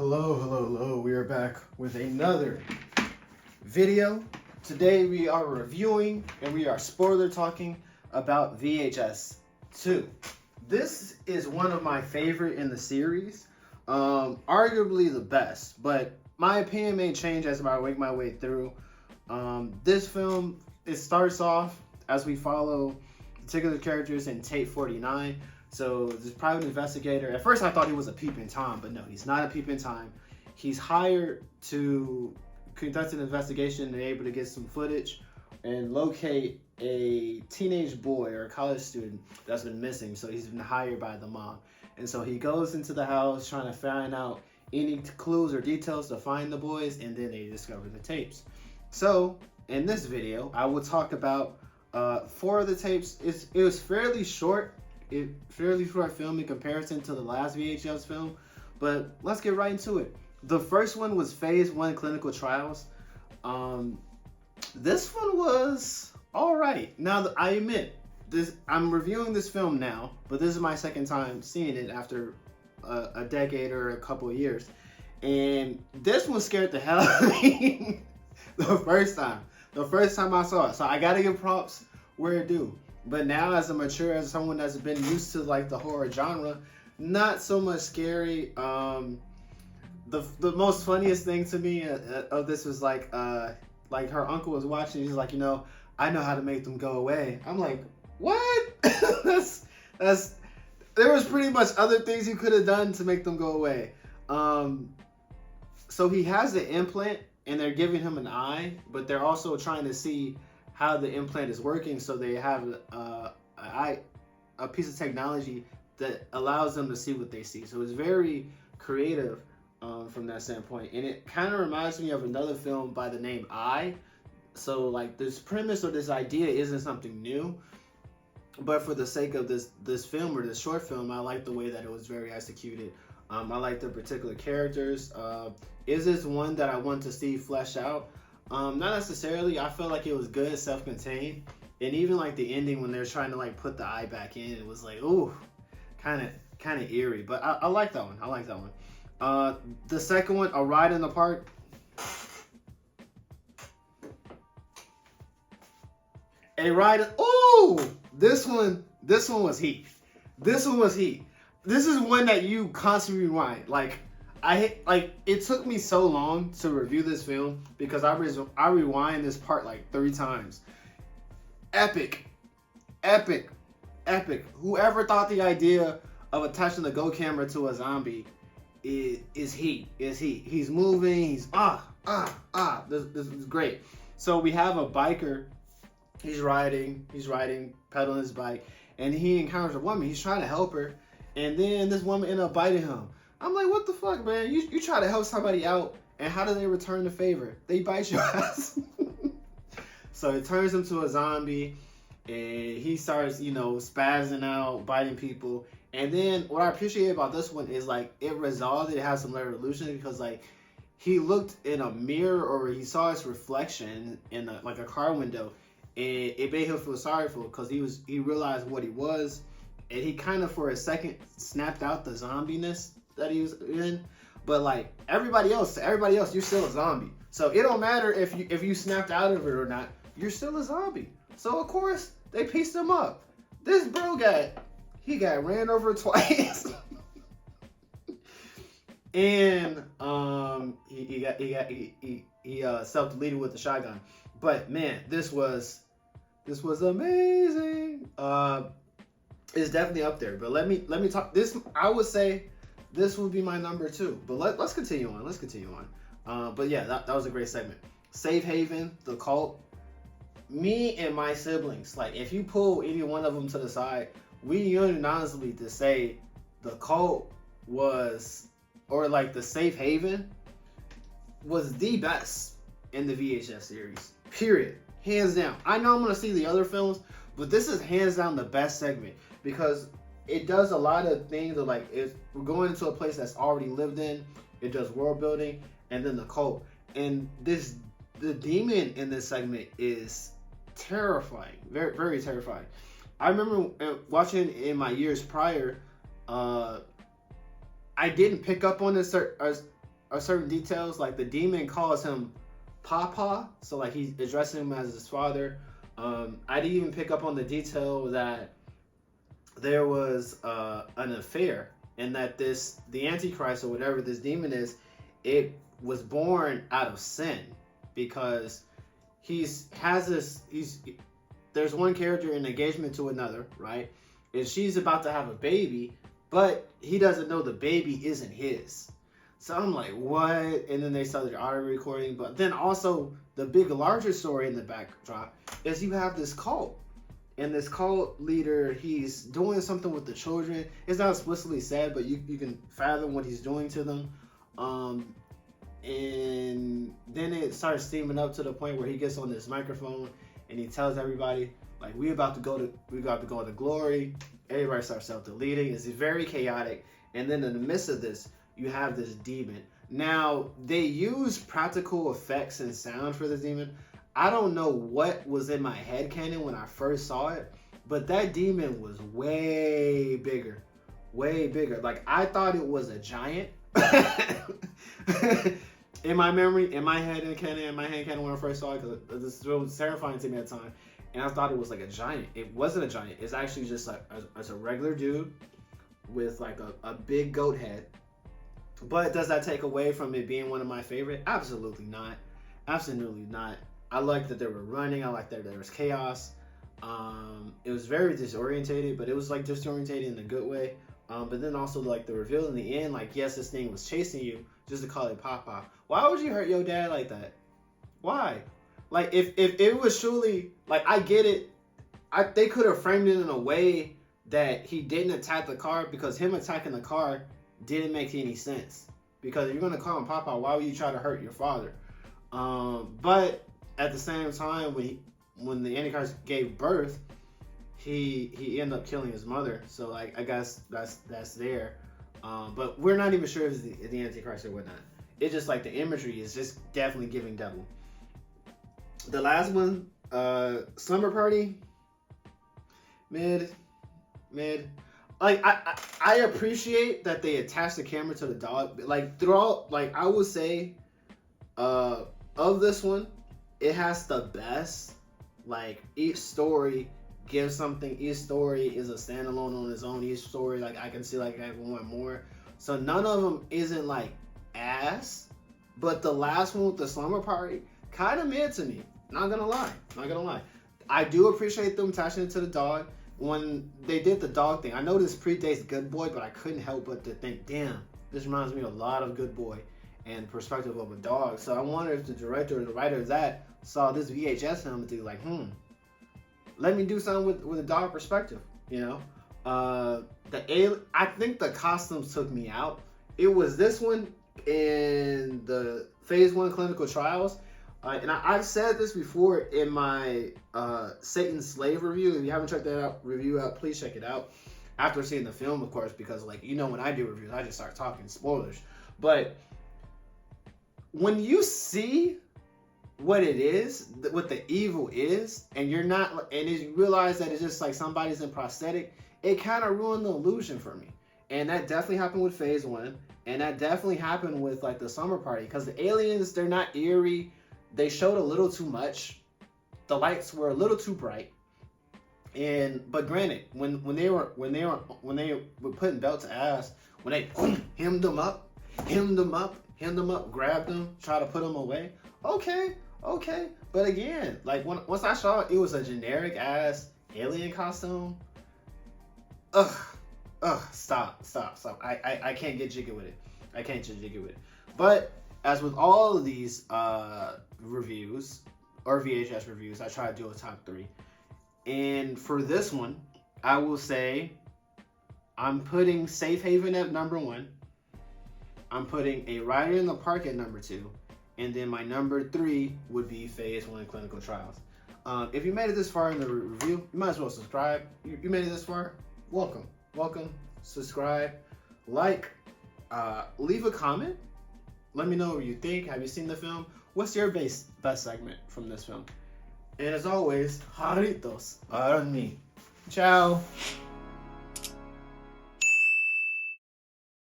Hello. We are back with another video. Today we are reviewing and we are spoiler talking about VHS 2. This is one of my favorite in the series. Arguably the best, but my opinion may change as I make my way through. This film, it starts off as we follow particular characters in tape 49. So this private investigator, at first I thought he was a peeping Tom, but no, he's not a peeping Tom. He's hired to conduct an investigation and able to get some footage and locate a teenage boy or a college student that's been missing. So he's been hired by the mom. And so he goes into the house trying to find out any clues or details to find the boys, and then they discover the tapes. So in this video, I will talk about 4 of the tapes. It was fairly short. Fairly short film in comparison to the last VHS film, but let's get right into it. The first one was Phase 1 Clinical Trials. This one was all right. Now, I admit, I'm reviewing this film now, but this is my second time seeing it after a decade or a couple of years. And this one scared the hell out of me the first time I saw it. So I gotta give props where it due. But now, as someone that's been used to like the horror genre, not so much scary. The most funniest thing to me of this was like her uncle was watching. He's like, I know how to make them go away. I'm like, what? that's there was pretty much other things you could have done to make them go away. So he has the implant, and they're giving him an eye, but they're also trying to see how the implant is working, so they have a piece of technology that allows them to see what they see. So it's very creative from that standpoint, and it kind of reminds me of another film by the name I. So like this premise or this idea isn't something new, but for the sake of this film or this short film, I like the way that it was very executed. I like the particular characters. Is this one that I want to see fleshed out? Not necessarily. I felt like it was good, self-contained, and even like the ending when they're trying to like put the eye back in, it was like, ooh, kind of eerie. But I like that one. The second one, A Ride in the Park. This one was heat. This is one that you constantly rewind. It took me so long to review this film because I rewind this part like 3 times. Epic. Whoever thought the idea of attaching the Go camera to a zombie is heat. He's moving. He's This is great. So we have a biker. He's riding, pedaling his bike, and he encounters a woman. He's trying to help her, and then this woman ends up biting him. I'm like, what the fuck, man? You try to help somebody out, and how do they return the favor? They bite your ass. So it turns him to a zombie, and he starts, spazzing out, biting people. And then what I appreciate about this one is like it resolved. It has some resolution because like he looked in a mirror or he saw his reflection in a car window, and it made him feel sorry for him because he realized what he was, and he kind of for a second snapped out the zombiness that he was in. But like everybody else, you're still a zombie. So it don't matter if you snapped out of it or not, you're still a zombie. So of course they pieced him up. This bro got ran over twice. And he self-deleted with the shotgun. But man, this was amazing. It's definitely up there. But let me talk this. I would say this would be my number 2, but let's continue on. But yeah, that was a great segment. Safe Haven, The Cult. Me and my siblings, like if you pull any one of them to the side, we unanimously to say The Cult was, or like the Safe Haven was the best in the VHS series. Period. Hands down. I know I'm gonna see the other films, but this is hands down the best segment because it does a lot of things of like we're going into a place that's already lived in. It does world building, and then the cult. And the demon in this segment is terrifying, very very terrifying. I remember watching in my years prior. I didn't pick up on this certain details. Like the demon calls him Papa, so like he's addressing him as his father. I didn't even pick up on the detail that there was an affair, and that the Antichrist or whatever this demon is, it was born out of sin, because there's one character in engagement to another, right? And she's about to have a baby, but he doesn't know the baby isn't his. So I'm like, what? And then they started audio recording. But then also the big larger story in the backdrop is you have this cult. And this cult leader, he's doing something with the children. It's not explicitly said, but you can fathom what he's doing to them. And then it starts steaming up to the point where he gets on this microphone and he tells everybody, like, we about to go to glory. Everybody starts self-deleting. It's very chaotic. And then in the midst of this, you have this demon. Now, they use practical effects and sound for this demon. I don't know what was in my head canon when I first saw it, but that demon was way bigger. Way bigger. Like, I thought it was a giant. In my memory, in my head canon when I first saw it, because this was terrifying to me at the time. And I thought it was like a giant. It wasn't a giant. It's actually just like a regular dude with like a big goat head. But does that take away from it being one of my favorite? Absolutely not. Absolutely not. I like that they were running. I like that there was chaos. It was very disorientated, but it was like disorientated in a good way. But then also like the reveal in the end, like, yes, this thing was chasing you just to call it Papa. Why would you hurt your dad like that? Why? Like, if it was truly, like, I get it. They could have framed it in a way that he didn't attack the car, because him attacking the car didn't make any sense. Because if you're going to call him Papa, why would you try to hurt your father? But at the same time, when the Antichrist gave birth, he ended up killing his mother. So, like, I guess that's there. But we're not even sure if it's the Antichrist or whatnot. It's just like the imagery is just definitely giving devil. The last one, Slumber Party, mid. Like, I appreciate that they attach the camera to the dog. Like, throughout, like, I would say, of this one, it has the best. Like, each story gives something. Each story is a standalone on its own. Each story, like, I can see, like, I want more. So none of them isn't, like, ass. But the last one with the Slumber Party, kind of mid to me. Not gonna lie. I do appreciate them attaching it to the dog. When they did the dog thing, I know this predates Good Boy, but I couldn't help but to think, damn, this reminds me a lot of Good Boy and perspective of a dog. So I wonder if the director or the writer of that saw this VHS film and think, like, let me do something with a dog perspective, you know? I think the costumes took me out. It was this one in the Phase 1 clinical trials. And I've said this before in my Satan's Slave review. If you haven't checked that review out, please check it out. After seeing the film, of course, because, like, you know, when I do reviews, I just start talking spoilers. But when you see what it is, what the evil is, and you realize that it's just like somebody's in prosthetic, it kind of ruined the illusion for me. And that definitely happened with Phase 1. And that definitely happened with, like, the Summer Party. Because the aliens, they're not eerie. They showed a little too much. The lights were a little too bright. But granted, when they were putting belt to ass, when they hemmed them up, grabbed them, try to put them away. Okay. But again, like, once I saw it was a generic ass alien costume. Stop. I can't get jiggy with it. But as with all of these reviews or VHS reviews, I try to do a top 3. And for this one, I will say I'm putting Safe Haven at number 1. I'm putting A Rider in the Park at number 2. And then my number 3 would be Phase 1 Clinical Trials. If you made it this far in the review, you might as well subscribe. You made it this far, welcome. Subscribe, like, leave a comment. Let me know what you think. Have you seen the film? What's your best segment from this film? And as always, jarritos para mí. Ciao.